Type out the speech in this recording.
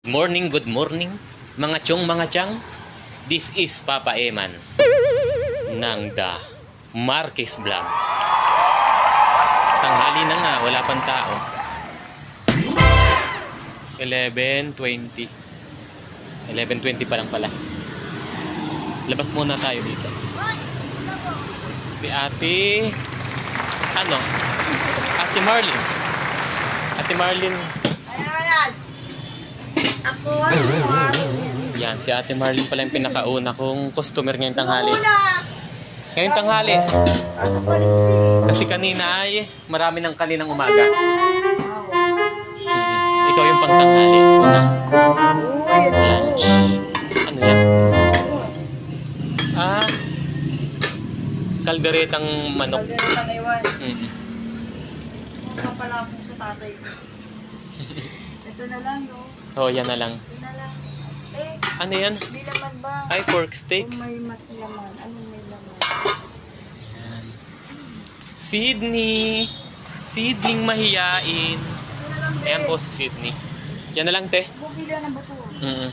Good morning, mga chong, mga chang. This is Papa Eman ng The Marquez Vlog. Tanghali na nga, wala pang tao. 11:20. 11:20 pa lang pala. Labas muna tayo dito. Si Ate Ate Marlene. Ate Marlene. Ayan. Ako, Yan, si Ate Marlene pala yung pinakauna kong customer ngayong tanghali. Una. Ngayong tanghali. Ako paligpit. Kasi kanina ay marami ng kaninang umaga. Ikaw yung pangtanghali. Una. Lunch. Ano yan? Kalderetang manok. Kaldereta na iwan. Mm-hmm. Mukha pala akong sa tatay ko. Ito na lang, no? Oh, yan na lang. Ito na lang. Ano yan? May laman ba? Ay, pork steak. Kung may mas laman. Anong may laman? Yan. Sydney mahiyain. Ito na lang, Ayan po si Sydney. Yan na lang, te. Bumili na ba ito? Mm-hmm.